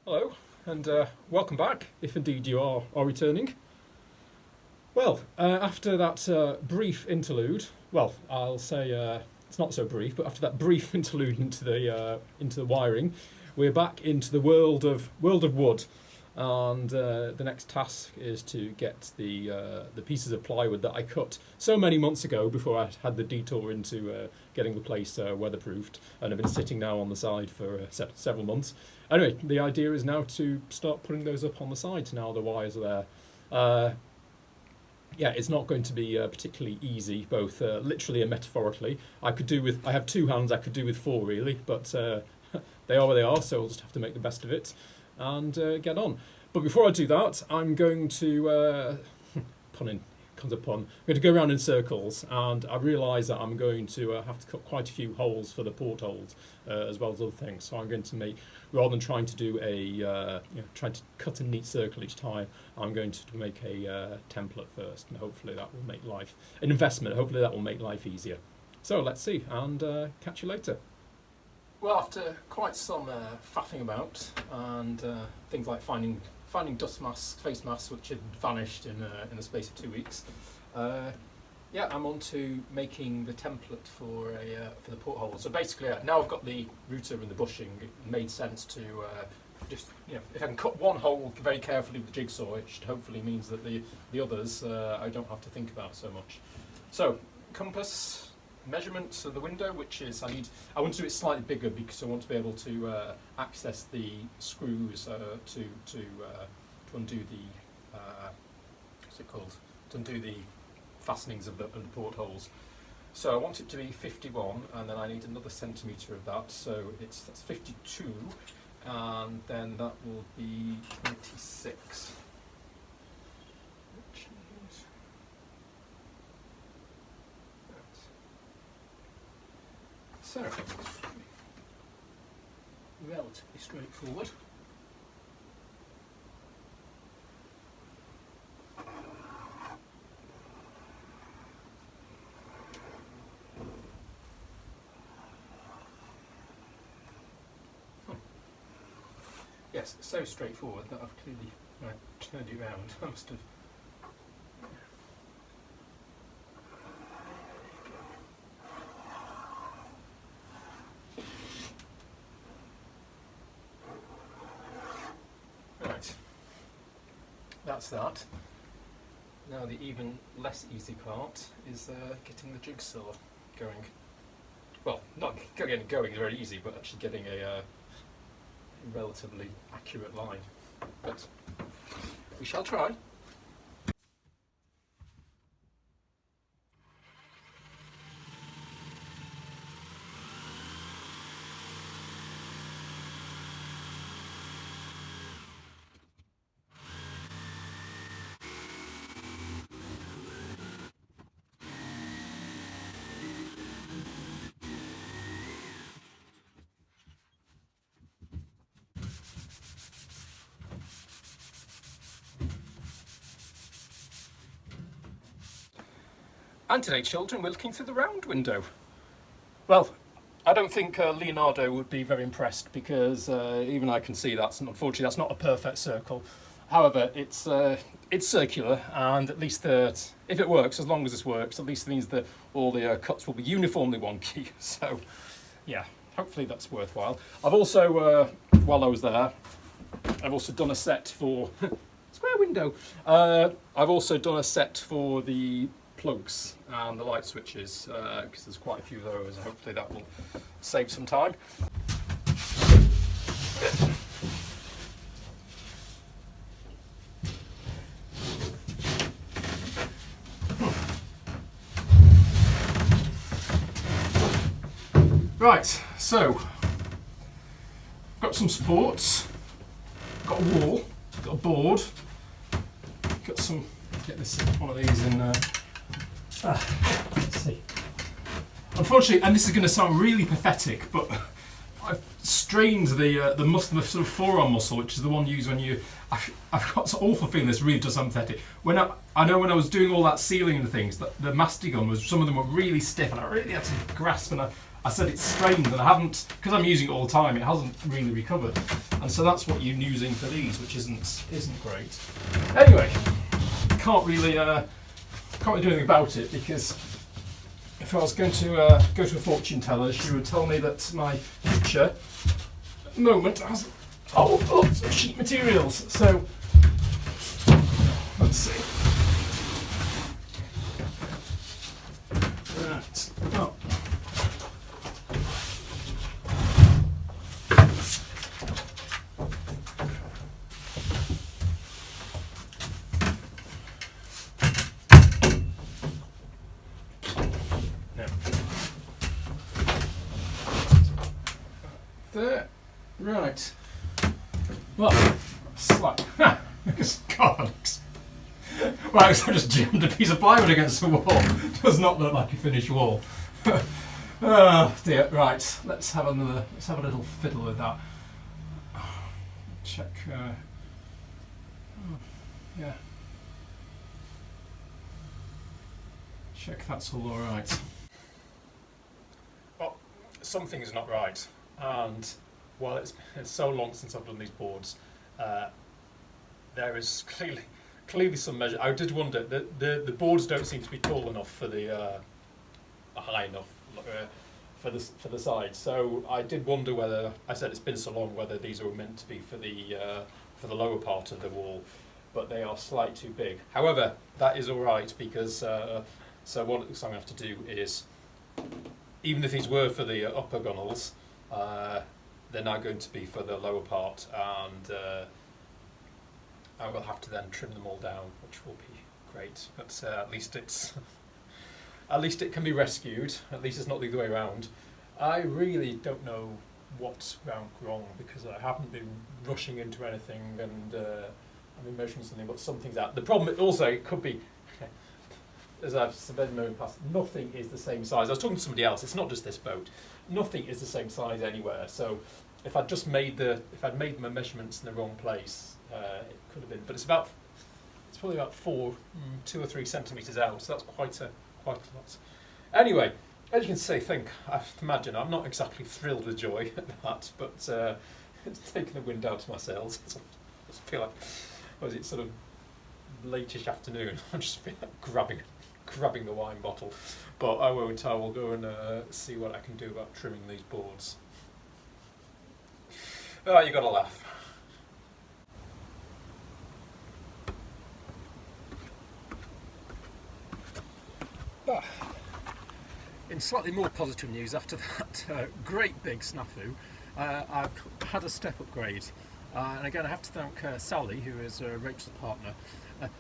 Hello, and welcome back, if indeed you are returning. Well, after that brief interlude, well, I'll say it's not so brief, but after that brief interlude into the wiring, we're back into the world of wood, and the next task is to get the pieces of plywood that I cut so many months ago before I had the detour into getting the place weatherproofed, and I've been sitting now on the side for several months. Anyway, the idea is now to start putting those up on the sides now the wires are there. Yeah, it's not going to be particularly easy, both literally and metaphorically. I have two hands, I could do with four really, but they are where they are, so I'll just have to make the best of it and get on. But before I do that, I'm going to, comes a pun, I'm going to go around in circles, and I realise that I'm going to have to cut quite a few holes for the portholes as well as other things. So I'm going to make, rather than trying to do trying to cut a neat circle each time, I'm going to make a template first, and hopefully that will make life an investment. Hopefully that will make life easier. So let's see, and catch you later. Well, after quite some faffing about and things like finding dust masks, face masks, which had vanished in the space of 2 weeks, yeah, I'm on to making the template for the porthole. So basically, now I've got the router and the bushing, it made sense to just, if I can cut one hole very carefully with the jigsaw, it should hopefully means that the others I don't have to think about so much. So compass. Measurements of the window, which is I want to do it slightly bigger because I want to be able to access the screws to undo the what's it called? To undo the fastenings of the portholes. So I want it to be 51, and then I need another centimetre of that. So that's 52, and then that will be 26. So, relatively straightforward. Yes, it's so straightforward that I've clearly turned it around. I must have. Right, that's that. Now the even less easy part is getting the jigsaw going. Well, not getting it going is very easy, but actually getting a relatively accurate line. But we shall try. And today, children, we're looking through the round window. Well, I don't think Leonardo would be very impressed because even I can see unfortunately that's not a perfect circle. However, it's circular, and at least if it works, as long as this works, at least it means that all the cuts will be uniformly wonky. So, yeah, hopefully that's worthwhile. I've also, while I was there, I've also done a set for square window. I've also done a set for the plugs and the light switches because there's quite a few of those. Hopefully that will save some time. Right, so got some supports, got a wall, got a board, got some. Get this one of these in. Let's see. Unfortunately, and this is going to sound really pathetic, but I've strained the muscle, the sort of forearm muscle, which is the one used when you. I've got this awful feeling this really does sound pathetic. I know when I was doing all that sealing and things, that the mastic gun was, some of them were really stiff, and I really had to grasp, and I said it's strained, and I haven't, because I'm using it all the time, it hasn't really recovered. And so that's what you're using for these, which isn't great. Anyway, can't really do anything about it, because if I was going to go to a fortune teller, she would tell me that my future at the moment has lots of sheet materials. So let's see. Right. Oh. There. Right. Well, slight. God. Well, I just jammed a piece of plywood against the wall. Does not look like a finished wall. Oh dear. Right. Let's have a little fiddle with that. Check. Yeah. Check that's all right. Well, something's not right, and while it's so long since I've done these boards, there is clearly some measure. I did wonder the boards don't seem to be tall enough for the high enough for the sides. So I did wonder whether, I said it's been so long, whether these were meant to be for the lower part of the wall, but they are slightly too big. However, that is all right, because so what I'm going to have to do is, even if these were for the upper gunnels, they're now going to be for the lower part, and I will have to then trim them all down, which will be great. But at least it can be rescued. At least it's not the other way around. I really don't know what's wrong, because I haven't been rushing into anything, and I've been measuring something, but something's out. The problem also, it could be, as I've said in the past, nothing is the same size. I was talking to somebody else. It's not just this boat. Nothing is the same size anywhere. So if I'd just made my measurements in the wrong place, it could have been. But it's probably about 2 or 3 centimetres out. So that's quite a lot. Anyway, as you can see, I imagine I'm not exactly thrilled with joy at that, but it's taken the wind out of my sails. I feel like, was it sort of late-ish afternoon? I'm just feel like grabbing the wine bottle, but I won't. I will go and see what I can do about trimming these boards. Oh, you got to laugh. In slightly more positive news, after that great big snafu, I've had a step upgrade. And again, I have to thank Sally, who is Rachel's partner.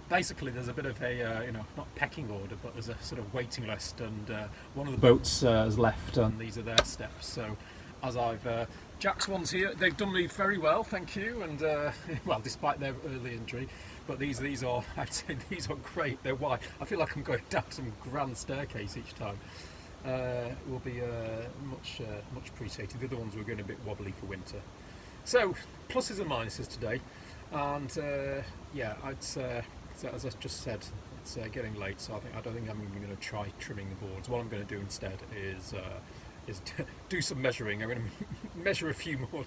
Basically, there's a bit of a, not pecking order, but there's a sort of waiting list, and one of the boats has left, and these are their steps. So, as Jack's ones here, they've done me very well, thank you, and well, despite their early injury. But these are, I'd say, these are great. They're wide. I feel like I'm going down some grand staircase each time. Will be much appreciated. The other ones were going a bit wobbly for winter. So, pluses and minuses today, and yeah, so as I just said, it's getting late, so I don't think I'm even going to try trimming the boards. What I'm going to do instead is do some measuring. I'm going to measure a few more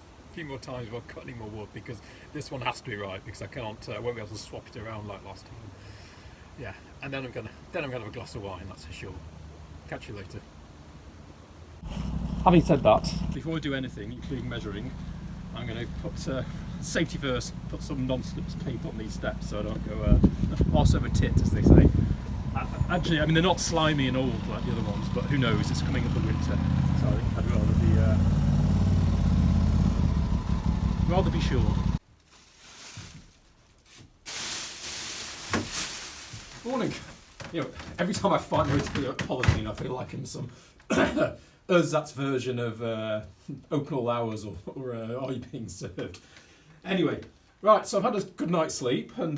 times before cutting more wood, because this one has to be right, because I won't be able to swap it around like last time. Yeah, and then I'm gonna have a glass of wine, that's for sure. Catch you later. Having said that, before I do anything, including measuring, I'm going to put safety first, put some non-slips tape on these steps so I don't go arse over tit, as they say. Actually, I mean, they're not slimy and old like the other ones, but who knows, it's coming up the winter, so I think I'd rather be sure. Morning. Every time I find a way to do polythene, I feel like I'm some ersatz version of Open All Hours, or Are You Being Served? Anyway, right, so I've had a good night's sleep and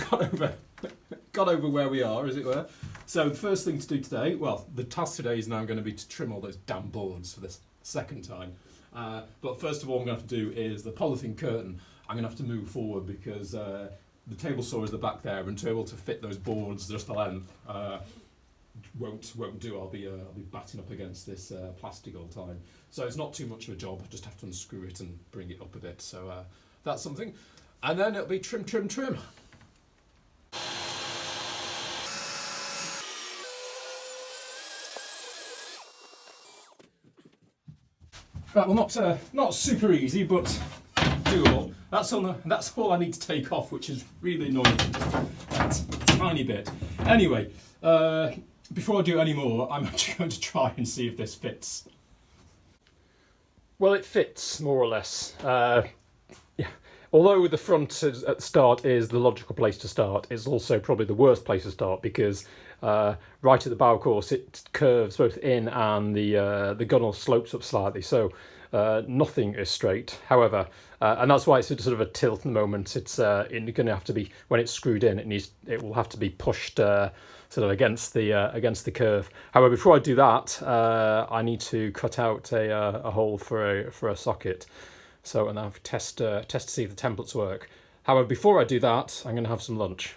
got over where we are, as it were. So the first thing to do today, well, the task today is now going to be to trim all those damn boards for this second time. But first of all, I'm going to have to do is the polythene curtain. I'm going to have to move forward, because the table saw is the back there, and to be able to fit those boards just the length, won't do. I'll be batting up against this plastic all the time. So it's not too much of a job. I just have to unscrew it and bring it up a bit. So that's something. And then it'll be trim, trim, trim. Right, well, not super easy, but doable. That's all I need to take off, which is really annoying. That tiny bit. Anyway, before I do any more, I'm actually going to try and see if this fits. Well, it fits more or less. Yeah. Although the front at the start is the logical place to start, it's also probably the worst place to start because right at the bow course it curves both in and the gunnel slopes up slightly, so nothing is straight. However, and that's why it's sort of a tilt at the moment. It's going to have to be, when it's screwed in, it will have to be pushed sort of against the curve. However, before I do that, I need to cut out a hole for a socket. So, and I'll test to see if the templates work. However, before I do that, I'm going to have some lunch.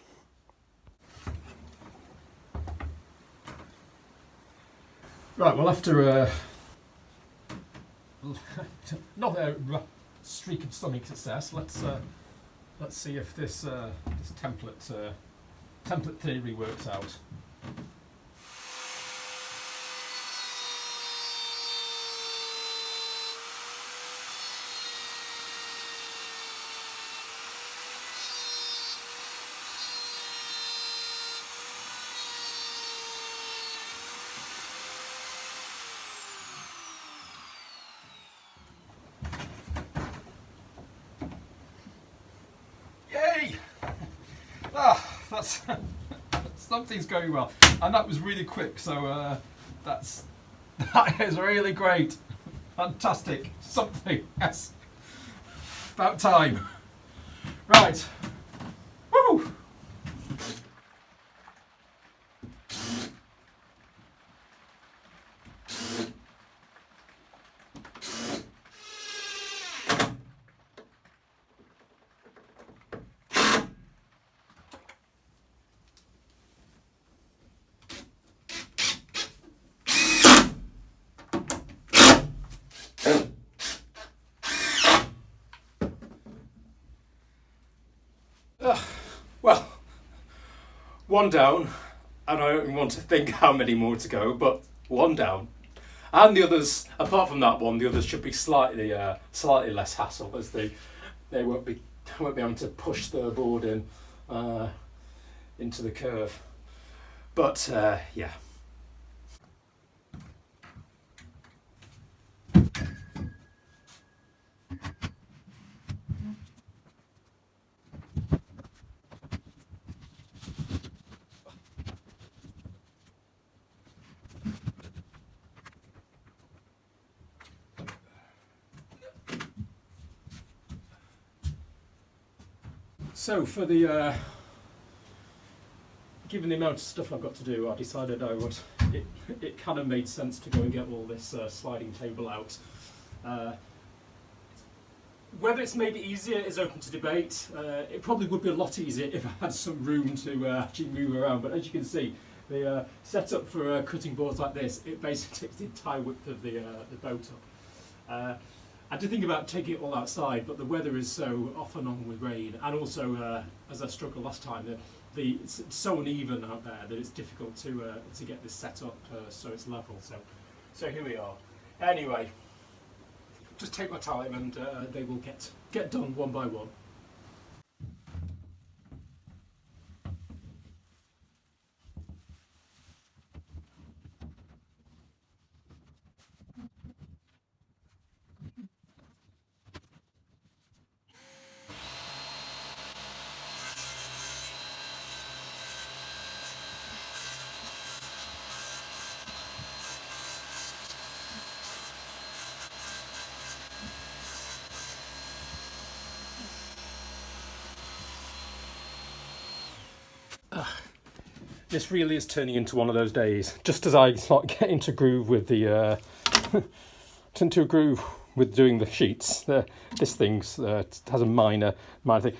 Right, well, after not a streak of stunning success, let's see if this template theory works out. That's something's going well, and that was really quick. So that is really great, fantastic. Something, yes, about time. Right, woo! Well, one down, and I don't even want to think how many more to go, but one down. And the others, apart from that one, the others should be slightly less hassle, as they won't be able to push the board in into the curve. But yeah. So for the given the amount of stuff I've got to do, I decided it kind of made sense to go and get all this sliding table out. Whether it's made it easier is open to debate. It probably would be a lot easier if I had some room to actually move around, but as you can see, the setup for cutting boards like this, it basically takes the entire width of the boat up. I did think about taking it all outside, but the weather is so off and on with rain, and also, as I struggled last time, it's so uneven out there that it's difficult to get this set up so it's level. So here we are. Anyway, just take my time, and they will get done one by one. This really is turning into one of those days. Just as I start getting to groove with the into a groove with doing the sheets, this thing has a minor thing.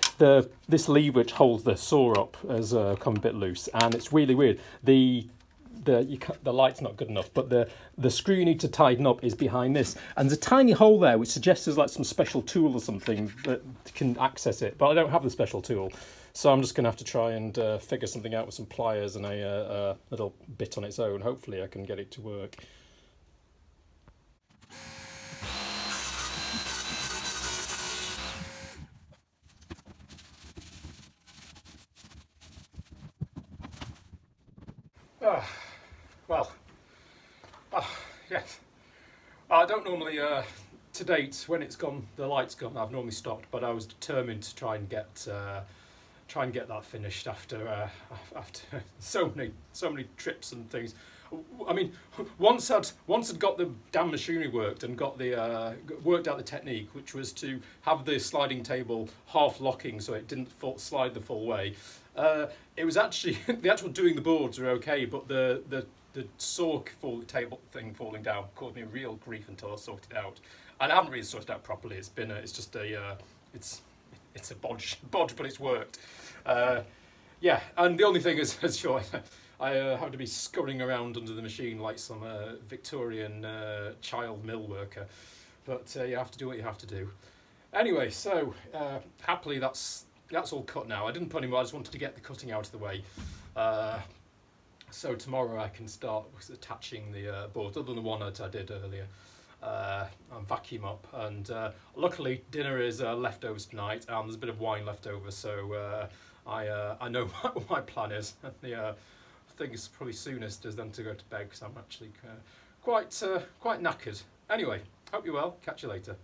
This lever which holds the saw up has come a bit loose, and it's really weird. The the light's not good enough, but the screw you need to tighten up is behind this, and there's a tiny hole there which suggests there's like some special tool or something that can access it, but I don't have the special tool, so I'm just going to have to try and figure something out with some pliers and a little bit on its own. Hopefully I can get it to work. Well, yes. I don't normally, to date, when it's gone, the light's gone, I've normally stopped. But I was determined to try and get that finished after so many trips and things. I mean, once I'd got the damn machinery worked and got worked out the technique, which was to have the sliding table half locking so it didn't slide the full way. It was actually the actual doing the boards were okay, but the saw table thing falling down caused me real grief until I sorted it out. And I haven't really sorted it out properly. It's just a bodge, but it's worked. Yeah, and the only thing is, sure, I have to be scurrying around under the machine like some Victorian child mill worker. But you have to do what you have to do. Anyway, so happily that's all cut now. I didn't put any more. I just wanted to get the cutting out of the way. So tomorrow I can start attaching the boards, other than the one that I did earlier, and vacuum up. And luckily dinner is leftovers tonight, and there's a bit of wine left over, so I know what my plan is. The thing is probably soonest is then to go to bed, because I'm actually quite knackered. Anyway, hope you're well. Catch you later.